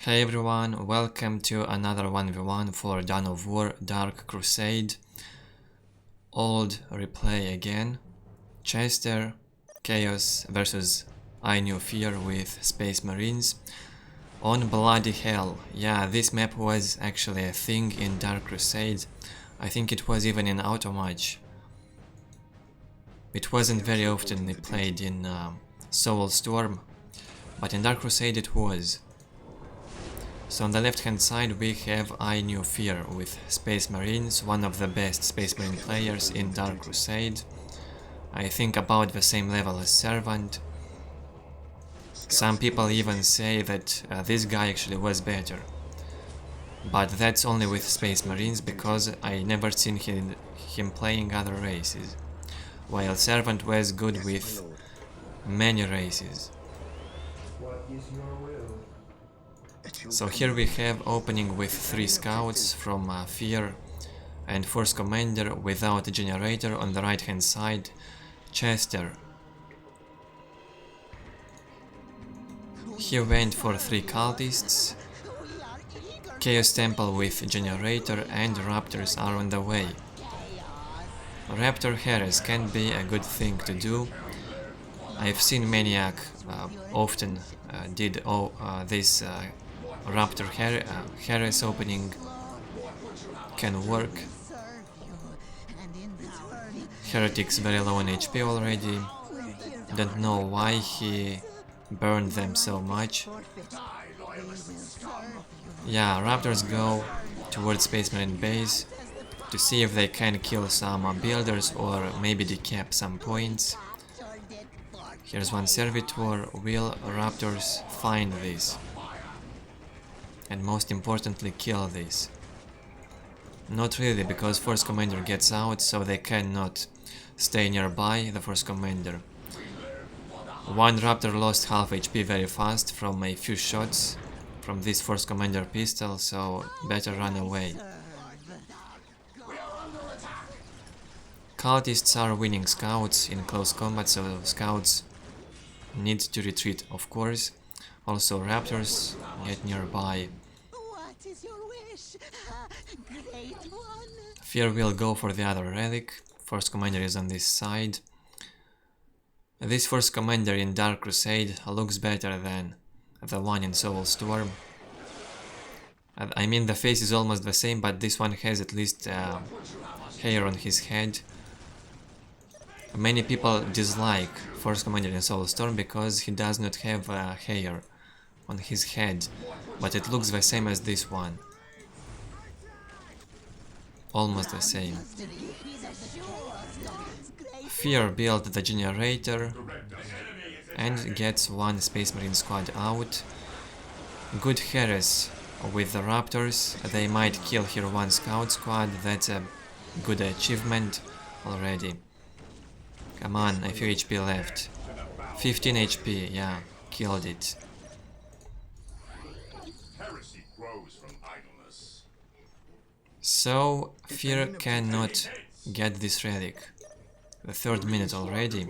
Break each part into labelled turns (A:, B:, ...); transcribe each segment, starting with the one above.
A: Hey everyone, welcome to another 1v1 for Dawn of War Dark Crusade. Old replay again. Chester, Chaos versus IKnewFeaR with Space Marines on Bloody Hell. Yeah, this map was actually a thing in Dark Crusade. I think it was even in auto match. It wasn't very often played in Soulstorm, but in Dark Crusade it was. So on the left hand side we have IKnewFeaR with Space Marines, one of the best Space Marine players in Dark Crusade. I think about the same level as Servant. Some people even say that this guy actually was better. But that's only with Space Marines because I never seen him playing other races. While Servant was good with many races. So here we have opening with 3 scouts from feaR and Force Commander without a generator on the right hand side, Chester. He went for 3 cultists, Chaos Temple with generator and Raptors are on the way. Raptor Heres can be a good thing to do. I've seen Maniac often did this Raptor Heres opening can work. Heretics very low on HP already. Don't know why he burned them so much. Yeah, Raptors go towards Space Marine base to see if they can kill some builders or maybe decap some points. Here's one Servitor. Will Raptors find this? And most importantly, kill this. Not really, because Force Commander gets out, so they cannot stay nearby the Force Commander. One Raptor lost half HP very fast from a few shots from this Force Commander pistol, so better run away. Cultists are winning scouts in close combat, so scouts need to retreat, of course. Also Raptors get nearby. feaR will go for the other relic. Force Commander is on this side. This Force Commander in Dark Crusade looks better than the one in Soulstorm. I mean, the face is almost the same, but this one has at least hair on his head. Many people dislike Force Commander in Soulstorm because he does not have hair on his head, but it looks the same as this one. Almost the same. feaR built the generator and gets one Space Marine squad out. Good Heres with the Raptors. They might kill here one scout squad. That's a good achievement already. Come on, a few HP left. 15 HP, yeah, killed it. So, feaR cannot get this relic. The 3rd minute already.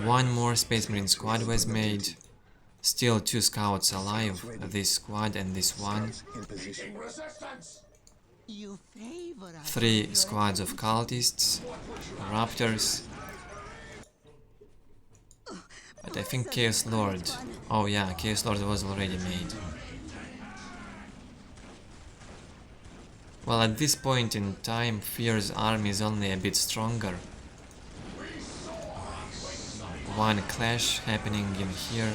A: One more Space Marine squad was made. Still 2 scouts alive, this squad and this one. 3 squads of cultists, Raptors. But I think Chaos Lord... Oh yeah, Chaos Lord was already made. Well, at this point in time, feaR's army is only a bit stronger. One clash happening in here.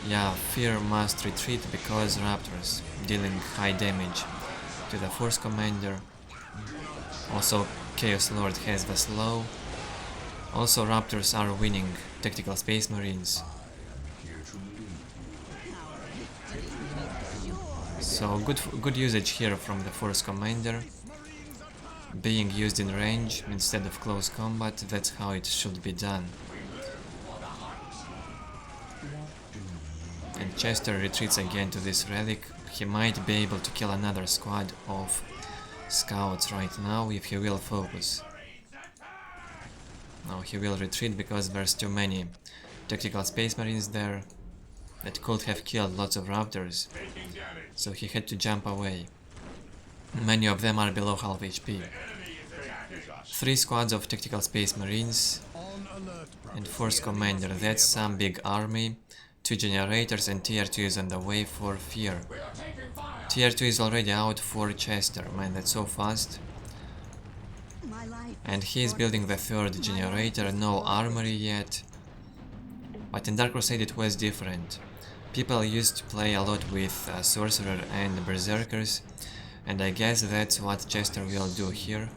A: Yeah, feaR must retreat because Raptors dealing high damage to the Force Commander. Also, Chaos Lord has the slow. Also, Raptors are winning Tactical Space Marines. So good usage here from the Force Commander, being used in range instead of close combat. That's how it should be done. And Chester retreats again to this relic. He might be able to kill another squad of scouts right now if he will focus. No, he will retreat because there's too many Tactical Space Marines there. that could have killed lots of raptors, so he had to jump away. Many of them are below half HP. 3 squads of tactical space marines and force commander, that's some big army. 2 generators and tier 2 is on the way for fear. Tier 2 is already out for Chester, man, that's so fast. And he is building the 3rd generator, no armory yet. But in Dark Crusade it was different. People used to play a lot with Sorcerer and Berserkers, and I guess that's what Chester will do here.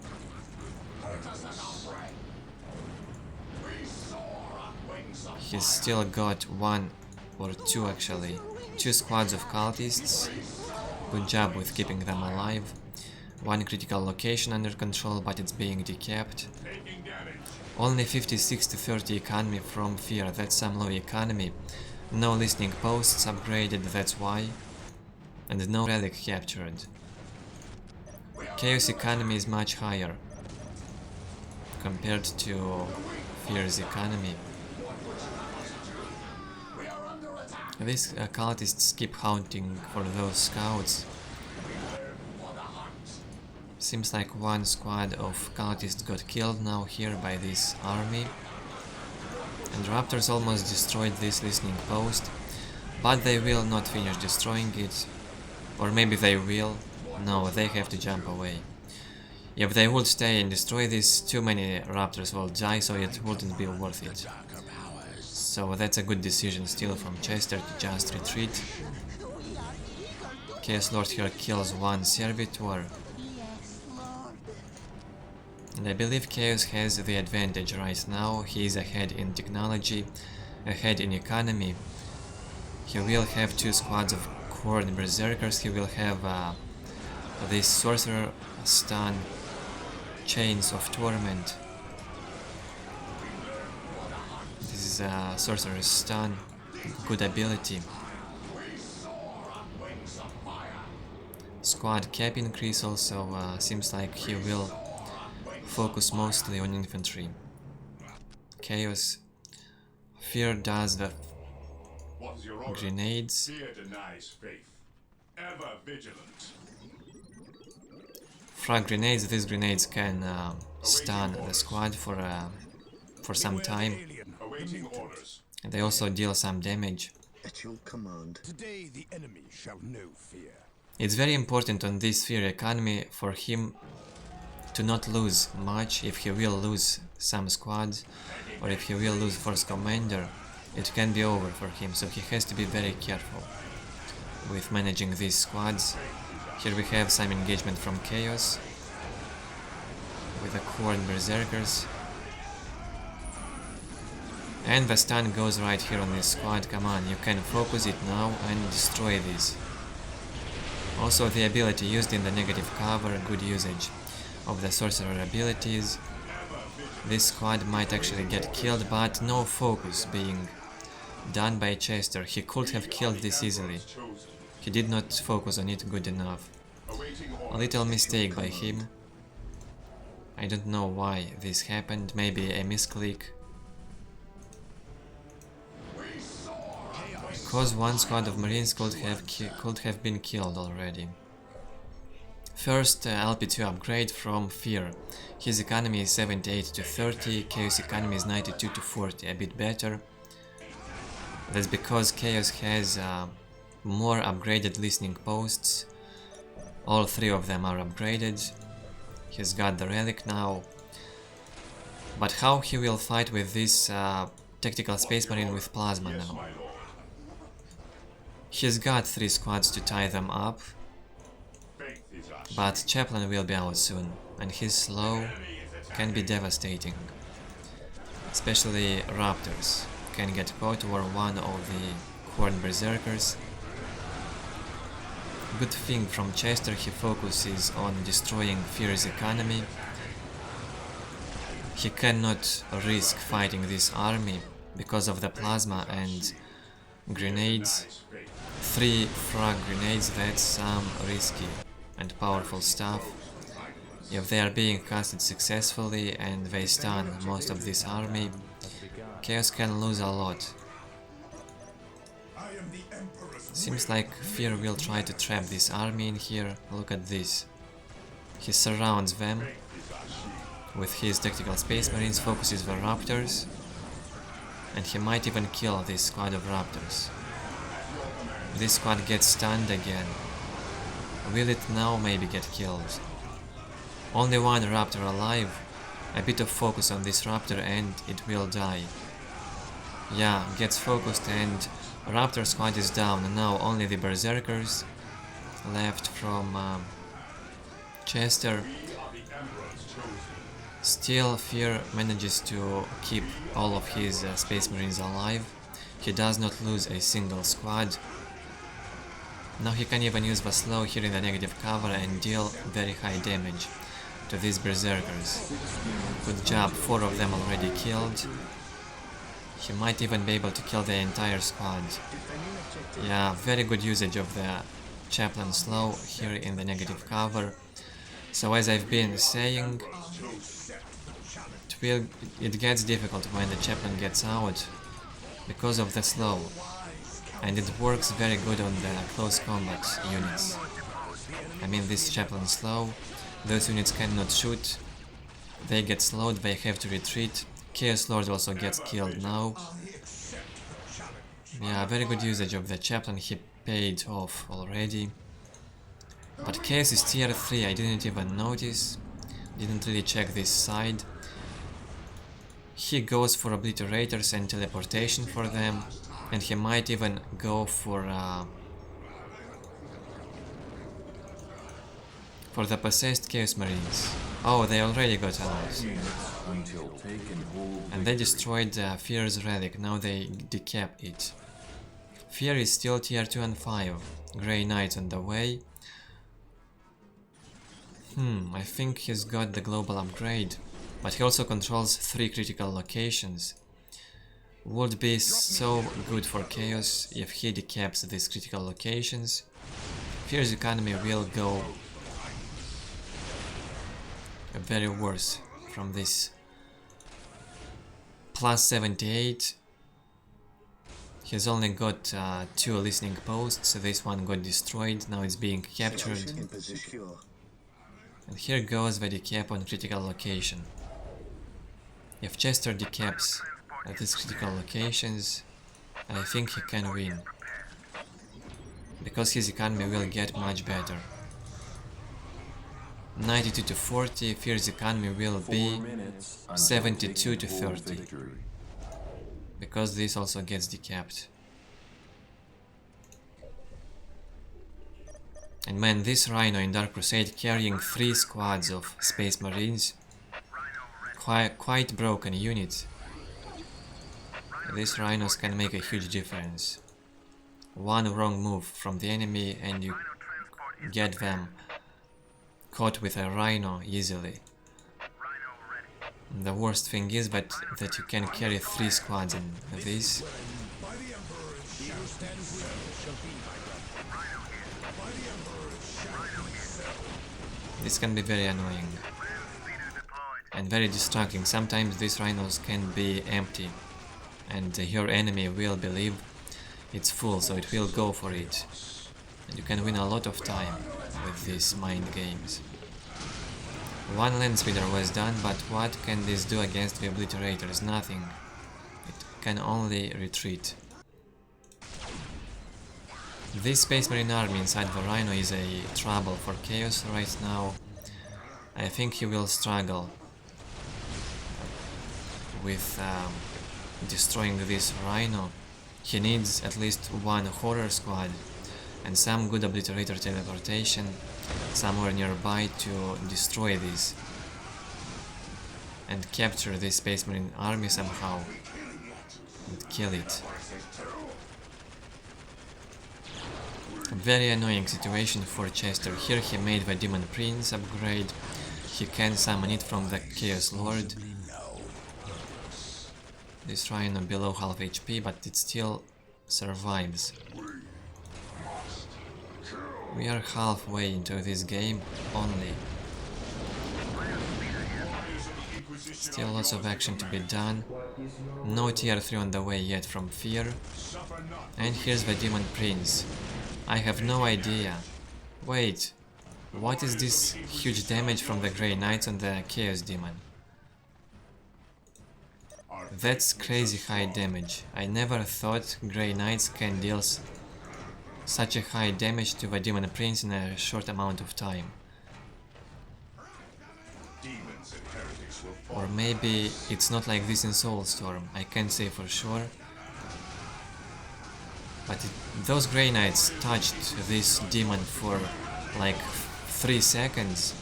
A: He's still got 1 or 2 actually. 2 squads of cultists. Good job with keeping them alive. 1 critical location under control, but it's being decapped. Only 56 to 30 economy from fear, that's some low economy. No listening posts upgraded, that's why. And no relic captured. Chaos economy is much higher compared to fear's economy. These cultists keep hunting for those scouts. Seems like 1 squad of cultists got killed now here by this army. And raptors almost destroyed this listening post, but they will not finish destroying it. Or maybe they will. No, they have to jump away. If they would stay and destroy this, too many raptors will die, so it wouldn't be worth it. So that's a good decision still from Chester to just retreat. Chaos Lord here kills 1 servitor. And I believe Chaos has the advantage right now. He is ahead in technology, ahead in economy. He will have 2 squads of Horde Berserkers. He will have this Sorcerer stun, Chains of Torment. This is a Sorcerer's stun, good ability. Squad cap increase also, seems like he will focus mostly on infantry. Chaos. Fear does the grenades. Frag grenades, these grenades can stun the squad for some time. And they also deal some damage.
B: At your command.
C: Today the enemy shall know fear.
A: It's very important on this fear economy for him to not lose much. If he will lose some squads, or if he will lose force commander, it can be over for him, so he has to be very careful with managing these squads. Here we have some engagement from Chaos with the Horde Berserkers. And the stun goes right here on this squad. Come on, you can focus it now and destroy this. Also the ability used in the negative cover, good usage of the sorcerer abilities. This squad might actually get killed, but no focus being done by Chester. He could have killed this easily. He did not focus on it good enough. A little mistake by him. I don't know why this happened, maybe a misclick. Because 1 squad of Marines could have been killed already. First LP2 upgrade from Fear. His economy is 78 to 30, Chaos economy is 92 to 40, a bit better. That's because Chaos has more upgraded listening posts. All 3 of them are upgraded. He's got the relic now. But how he will fight with this tactical space marine with plasma now? He's got 3 squads to tie them up, but Chaplain will be out soon, and his slow can be devastating. Especially Raptors can get caught, or one of the Horde Berserkers. Good thing from Chester, he focuses on destroying Fear's economy. He cannot risk fighting this army because of the plasma and grenades. 3 frag grenades, that's some risky and powerful stuff. If they are being casted successfully and they stun most of this army, Chaos can lose a lot.
C: I am the Emperor's
A: Seems like Fear will try to trap this army in here. Look at this. He surrounds them with his tactical space marines, focuses the raptors, and he might even kill this squad of raptors. This squad gets stunned again. Will it now maybe get killed? Only one raptor alive. A bit of focus on this raptor and it will die. Yeah, gets focused and raptor squad is down. Now only the berserkers left from Chester. Still, Fear manages to keep all of his space marines alive. He does not lose a single squad. Now he can even use the slow here in the negative cover and deal very high damage to these berserkers. Good job, 4 of them already killed. He might even be able to kill the entire squad. Yeah, very good usage of the chaplain slow here in the negative cover. So as I've been saying, it gets difficult when the chaplain gets out because of the slow, and it works very good on the close combat units. I mean, this chaplain slow, those units cannot shoot, they get slowed, they have to retreat. Chaos Lord also gets killed now. Yeah, very good usage of the chaplain, he paid off already. But Chaos is tier 3, I didn't even notice, didn't really check this side. He goes for obliterators and teleportation for them, and he might even go for the possessed Chaos Marines. Oh, they already got out. And they destroyed Fear's relic, now they decap it. Fear is still tier 2 and 5. Grey Knight on the way. I think he's got the global upgrade, but he also controls 3 critical locations. Would be so good for Chaos if he decaps these critical locations. Fear's economy will go very worse from this. Plus 78. He's only got 2 listening posts, this one got destroyed, now it's being captured. And here goes the decap on critical location. If Chester decaps at these critical locations, I think he can win. Because his economy will get much better. 92 to 40, Fear's economy will be 72 to 30. Because this also gets decapped. And man, this Rhino in Dark Crusade carrying 3 squads of Space Marines. Quite broken unit. These Rhinos can make a huge difference. One wrong move from the enemy and you get them caught with a Rhino easily. The worst thing is that you can carry 3 squads in this. This can be very annoying and very distracting. Sometimes these Rhinos can be empty and your enemy will believe it's full, so it will go for it. And you can win a lot of time with these mind games. One land speeder was done, but what can this do against the obliterators? Nothing. It can only retreat. This Space Marine army inside the Rhino is a trouble for Chaos right now. I think he will struggle with destroying this Rhino. He needs at least 1 horror squad and some good obliterator teleportation somewhere nearby to destroy this and capture this Space Marine army somehow and kill it. A very annoying situation for Chester. Here he made the Demon Prince upgrade. He can summon it from the Chaos Lord. This Rhino below half HP, but it still survives. We are halfway into this game only. Still lots of action to be done. No tier 3 on the way yet from Fear. And here's the Demon Prince. I have no idea. Wait, what is this huge damage from the Grey Knights on the Chaos Demon? That's crazy high damage. I never thought Grey Knights can deal such a high damage to the Demon Prince in a short amount of time. Or maybe it's not like this in Soulstorm, I can't say for sure. But those Grey Knights touched this demon for like 3 seconds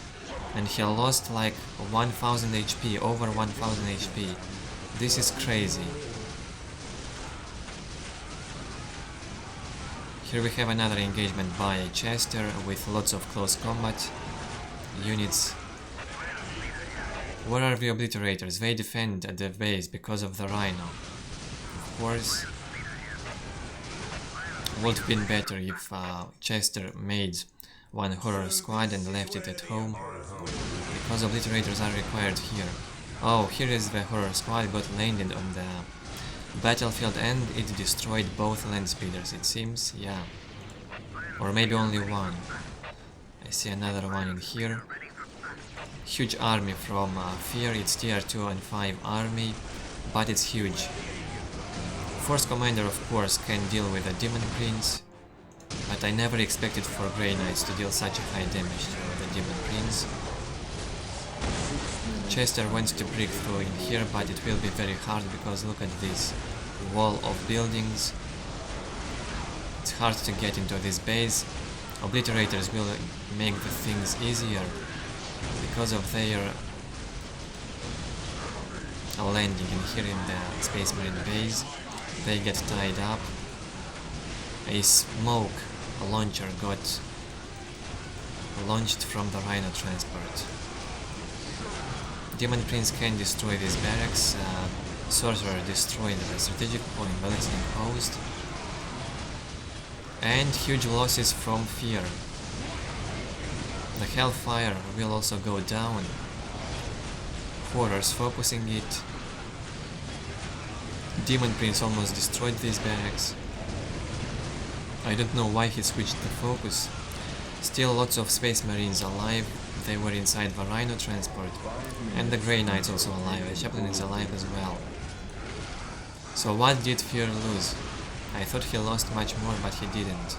A: and he lost like 1000 HP, over 1000 HP. This is crazy. Here we have another engagement by Chester with lots of close combat units. Where are the Obliterators? They defend at the base because of the Rhino. Of course, would have been better if Chester made one horror squad and left it at home, because Obliterators are required here. Oh, here is the horror squad, got landed on the battlefield and it destroyed both land speeders, it seems, yeah. Or maybe only one. I see another one in here. Huge army from Fear, it's tier 2 and 5 army, but it's huge. Force Commander of course can deal with a Demon Prince, but I never expected for Grey Knights to deal such a high damage to the Demon Prince. Chester wants to break through in here, but it will be very hard because look at this wall of buildings. It's hard to get into this base. Obliterators will make the things easier because of their landing in here in the Space Marine base. They get tied up. A smoke launcher got launched from the Rhino transport. Demon Prince can destroy these barracks. Sorcerer destroyed the strategic point, balancing post. And huge losses from Fear. The Hellfire will also go down. Horrors focusing it. Demon Prince almost destroyed these barracks. I don't know why he switched the focus. Still lots of Space Marines alive. They were inside the Rhino transport. And the Grey Knights also alive. The Chaplain is alive as well. So what did Fear lose? I thought he lost much more, but he didn't.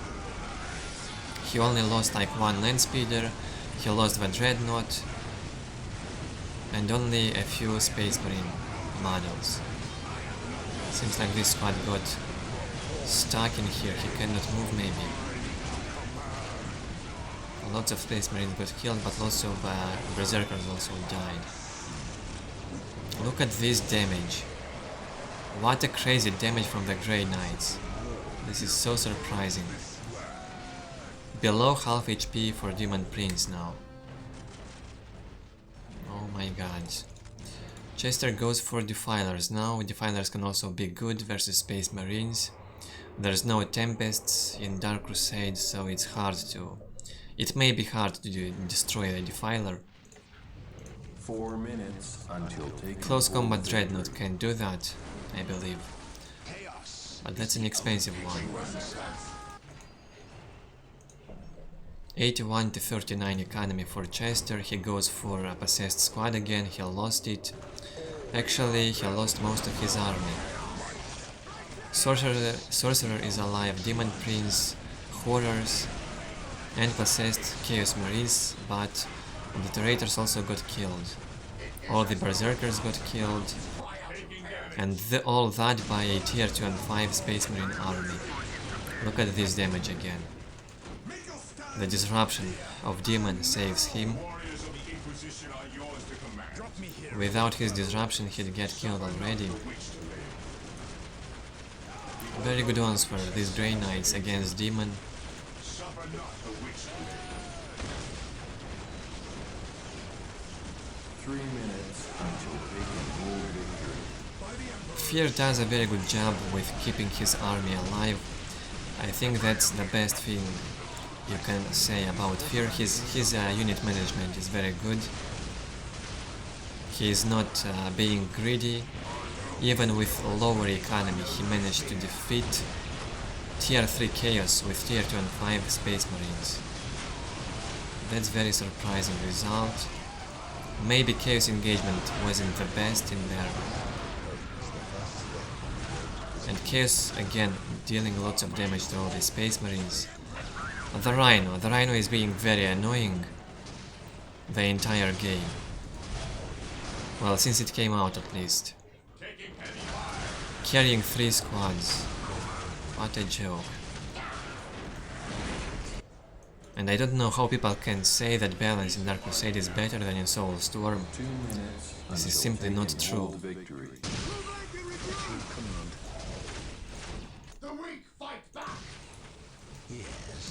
A: He only lost like one land speeder, he lost the Dreadnought, and only a few Space Marine models. Seems like this squad got stuck in here, he cannot move maybe. Lots of Space Marines got killed, but lots of Berserkers also died. Look at this damage. What a crazy damage from the Grey Knights. This is so surprising. Below half HP for Demon Prince now. Oh my god. Chester goes for Defilers now. Defilers can also be good versus Space Marines. There's no Tempests in Dark Crusade, so it's hard to... It may be hard to destroy the Defiler.
B: 4 minutes until taking
A: Close Combat Dreadnought can do that, I believe. But that's an expensive one. 81 to 39 economy for Chester. He goes for a Possessed Squad again, he lost it. Actually, he lost most of his army. Sorcerer is alive, Demon Prince, Horrors, and Possessed Chaos Marines, but Obliterators also got killed. All the Berserkers got killed, and all that by a tier 2 and 5 Space Marine army. Look at this damage again. The disruption of Demon saves him. Without his disruption he'd get killed already. Very good ones for these Grey Knights against Demon. Fear does a very good job with keeping his army alive. I think that's the best thing you can say about Fear. His unit management is very good. He is not being greedy. Even with lower economy, he managed to defeat tier 3 Chaos with tier 2 and 5 Space Marines. That's very surprising result. Maybe Chaos engagement wasn't the best in there. And Chaos again dealing lots of damage to all the Space Marines. The Rhino is being very annoying the entire game. Well, since it came out at least. Carrying 3 squads. What a joke. And I don't know how people can say that balance in Dark Crusade is better than in Soul Storm. This is simply not true.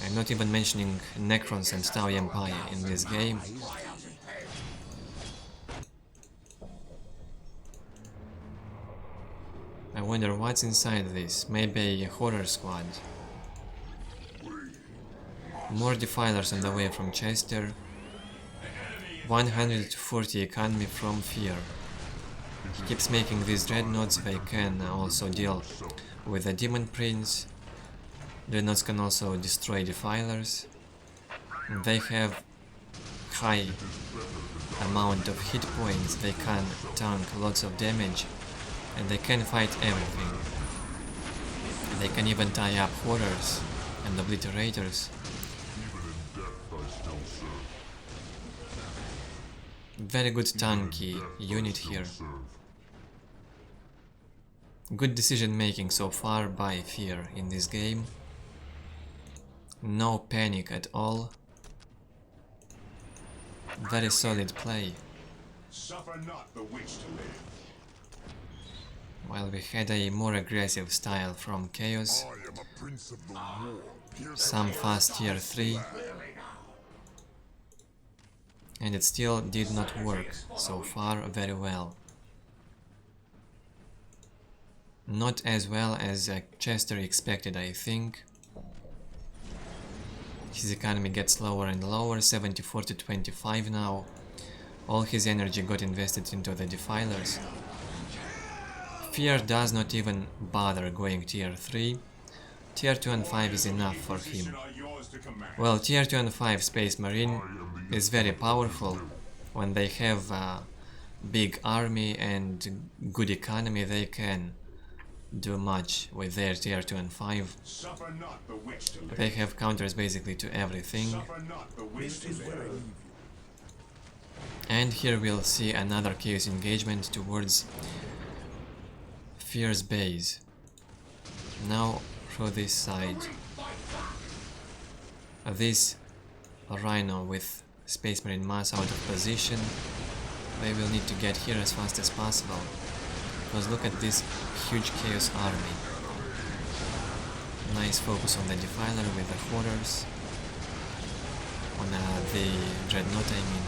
A: I'm not even mentioning Necrons and Tau Empire in this game. I wonder what's inside this. Maybe a horror squad. More defilers on the way from Chester. 140 economy from Fear. He keeps making these dreadnoughts. They can also deal with the Demon Prince. Dreadnoughts can also destroy defilers. They have high amount of hit points. They can tank lots of damage. And they can fight everything. They can even tie up horrors and obliterators. Very good tanky unit here. Good decision making so far by Fear in this game. No panic at all. Very solid play.
C: Suffer not the witch to live.
A: While we had a more aggressive style from Chaos.
C: I am a prince of the war.
A: Some fast tier 3. And it still did not work so far very well. Not as well as Chester expected, I think. His economy gets lower and lower, 74 to 25 now. All his energy got invested into the defilers. Fear does not even bother going tier 3. Tier 2 and 5 is enough for him. Well, tier 2 and 5 Space Marine is very powerful. When they have a big army and good economy, they can do much with their tier 2 and 5. They have counters basically to everything. And here we'll see another Chaos engagement towards Fear's base. Now through this side. This Rhino with Space Marine mass out of position. They will need to get here as fast as possible. Because look at this huge Chaos army. Nice focus on the Defiler with the Horrors. On the Dreadnought, I mean.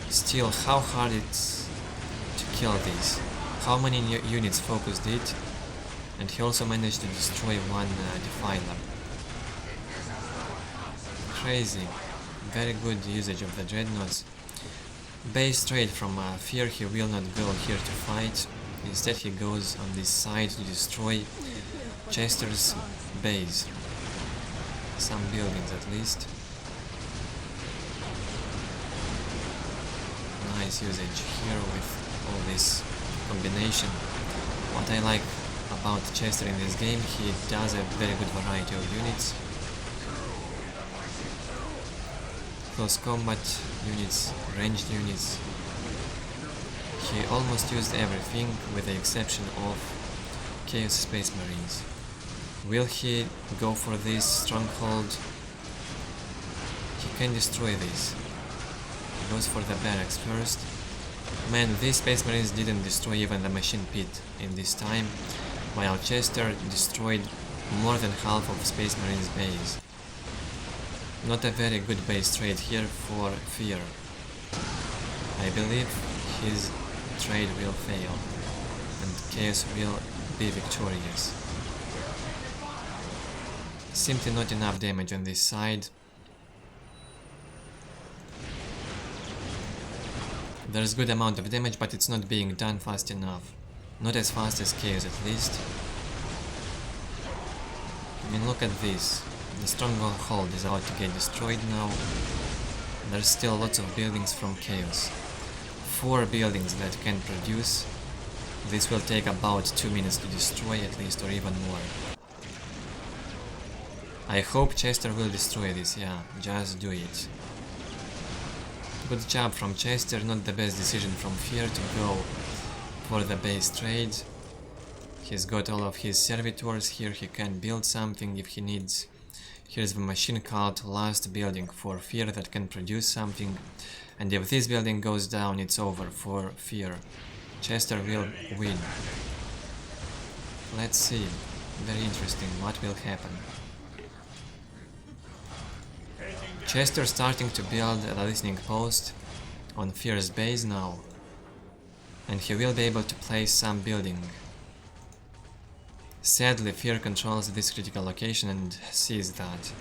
A: Still, how hard it's to kill these. How many units focused it? And he also managed to destroy one Defiler. Crazy. Very good usage of the Dreadnoughts. Base straight from Fear, he will not go here to fight. Instead he goes on this side to destroy Chester's base. Some buildings at least. Nice usage here with all this combination. What I like about Chester in this game, he does a very good variety of units. Close combat units, ranged units. He almost used everything with the exception of Chaos Space Marines. Will he go for this stronghold? He can destroy this. He goes for the barracks first. Man, these Space Marines didn't destroy even the machine pit in this time, while Chester destroyed more than half of Space Marines' base. Not a very good base trade here for Fear. I believe his trade will fail, and Chaos will be victorious. Simply not enough damage on this side. There's good amount of damage, but it's not being done fast enough. Not as fast as Chaos at least. I mean, look at this. The stronghold is about to get destroyed now. There's still lots of buildings from Chaos. 4 buildings that can produce. This will take about 2 minutes to destroy at least, or even more. I hope Chester will destroy this, yeah, just do it. Good job from Chester, not the best decision from FeaR to go for the base trade. He's got all of his servitors here, he can build something if he needs. Here's the machine cult, last building for FeaR that can produce something. And if this building goes down, it's over for FeaR. Chester will win. Let's see. Very interesting what will happen. Chester starting to build a listening post on FeaR's base now. And he will be able to place some building. Sadly, FeaR controls this critical location and sees that.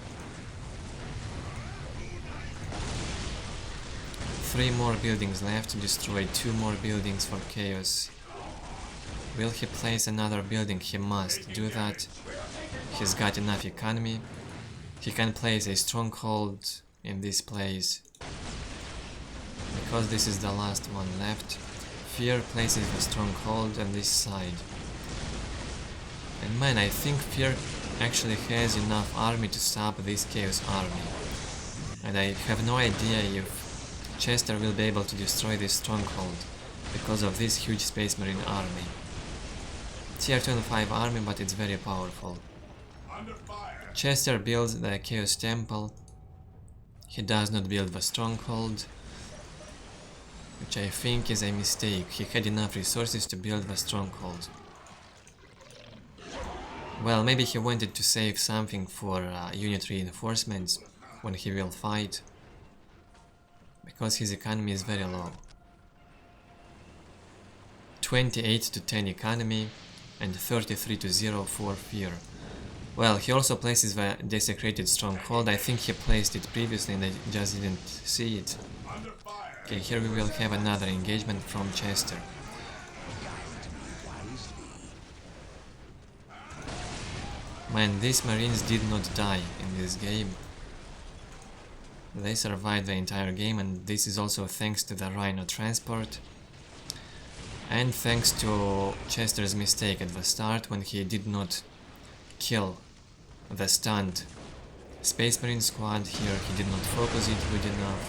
A: 3 more buildings left to destroy, 2 more buildings for Chaos. Will he place another building? He must do that. He's got enough economy. He can place a stronghold in this place. Because this is the last one left, FeaR places the stronghold on this side. And man, I think FeaR actually has enough army to stop this Chaos army. And I have no idea if Chester will be able to destroy this stronghold because of this huge Space Marine army. Tier 25 army, but it's very powerful. Chester builds the Chaos Temple. He does not build the stronghold, which I think is a mistake. He had enough resources to build the stronghold. Well, maybe he wanted to save something for unit reinforcements when he will fight, because his economy is very low. 28 to 10 economy and 33 to 0 for FeaR. Well, he also places the desecrated stronghold. I think he placed it previously and I just didn't see it. Okay, here we will have another engagement from Chester. Man, these Marines did not die in this game. They survived the entire game, and this is also thanks to the Rhino transport. And thanks to Chester's mistake at the start when he did not kill the stunned Space Marine squad here. He did not focus it good enough.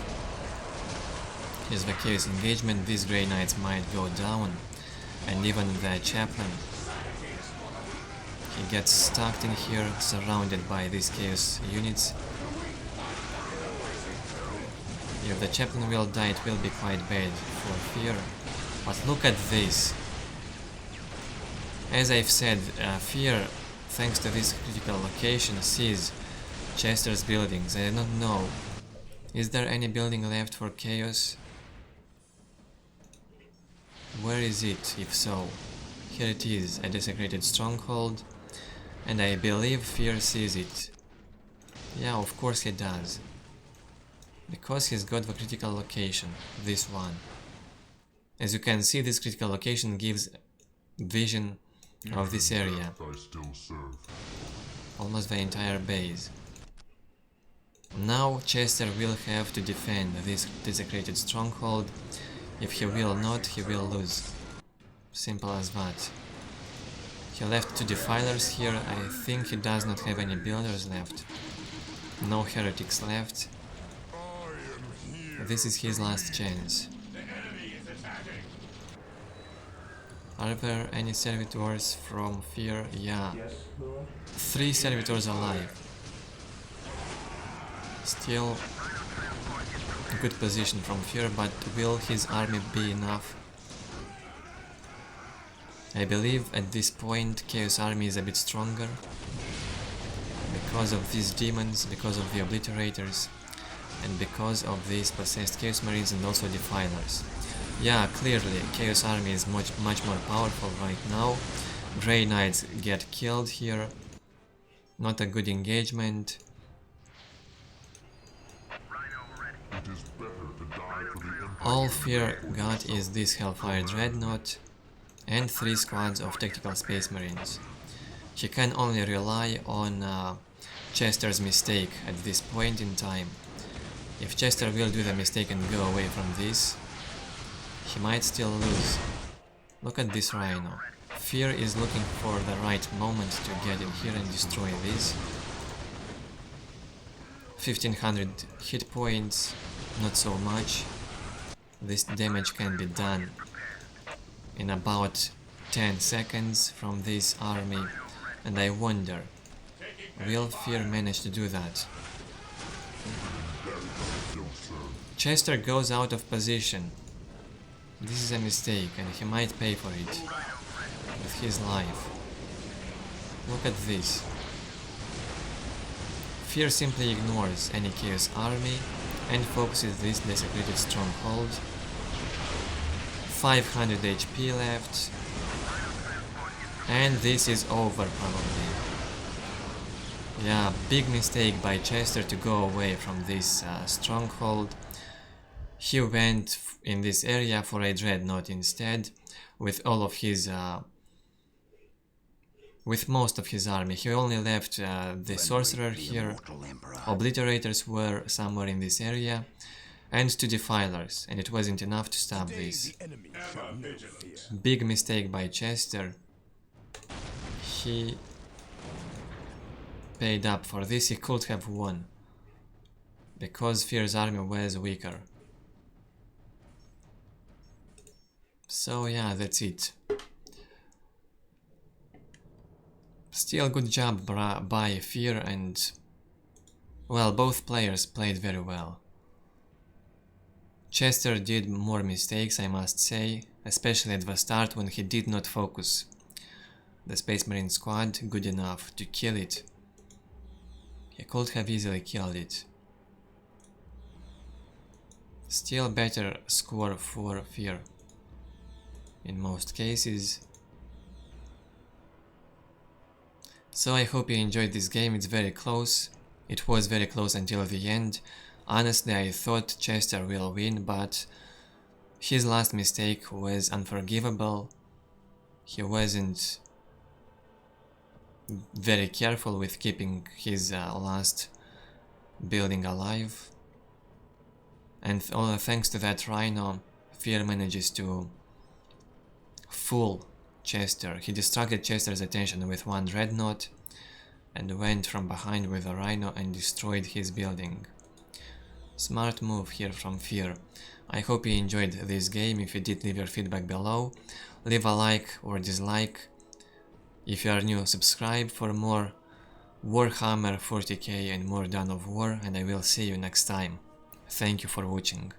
A: Here's the Chaos engagement. These Grey Knights might go down, and even the Chaplain. He gets stuck in here, surrounded by these Chaos units. If the Chaplain will die, it will be quite bad for FeaR. But look at this. As I've said, FeaR, thanks to this critical location, sees Chester's buildings. I don't know. Is there any building left for Chaos? Where is it, if so? Here it is, a desecrated stronghold. And I believe FeaR sees it. Yeah, of course he does. Because he's got the critical location, this one. As you can see, this critical location gives vision of this area. Almost the entire base. Now Chester will have to defend this desecrated stronghold. If he will not, he will lose. Simple as that. He left 2 defilers here. I think he does not have any builders left. No heretics left. This is his last chance. Are there any servitors from FeaR? Yeah. 3 servitors alive. Still a good position from FeaR, but will his army be enough? I believe at this point Chaos army is a bit stronger because of these demons, because of the obliterators, and because of these possessed Chaos Marines and also defilers. Yeah, clearly Chaos army is much more powerful right now. Grey Knights get killed here. Not a good engagement.
C: It is better to die for the Empire.
A: All FeaR got is this Hellfire Dreadnought and 3 squads of Tactical Space Marines. He can only rely on Chester's mistake at this point in time. If Chester will do the mistake and go away from this, he might still lose. Look at this Rhino. FeaR is looking for the right moment to get in here and destroy this. 1500 hit points, not so much. This damage can be done in about 10 seconds from this army, and I wonder, will FeaR manage to do that? Chester goes out of position. This is a mistake and he might pay for it with his life. Look at this. FeaR simply ignores any Chaos army and focuses this desecrated stronghold. 500 HP left, and this is over probably. Yeah, big mistake by Chester to go away from this stronghold. He went in this area for a Dreadnought instead, with all of his with most of his army. He only left the Sorcerer here, Obliterators were somewhere in this area, and 2 Defilers, and it wasn't enough to stop this. Big mistake by Chester. He paid up for this. He could have won, because FeaR's army was weaker. So yeah, that's it. Still good job by FeaR, and well, both players played very well. Chester did more mistakes, I must say, especially at the start when he did not focus the Space Marine squad good enough to kill it. He could have easily killed it. Still better score for FeaR in most cases. So I hope you enjoyed this game. It's very close. It was very close until the end. Honestly, I thought Chester will win, but his last mistake was unforgivable. He wasn't very careful with keeping his last building alive. And thanks to that Rhino, FeaR manages to fool Chester. He distracted Chester's attention with 1 Dreadnought and went from behind with a Rhino and destroyed his building. Smart move here from FeaR. I hope you enjoyed this game. If you did, leave your feedback below. Leave a like or dislike. If you are new, subscribe for more Warhammer 40k and more Dawn of War, and I will see you next time. Thank you for watching.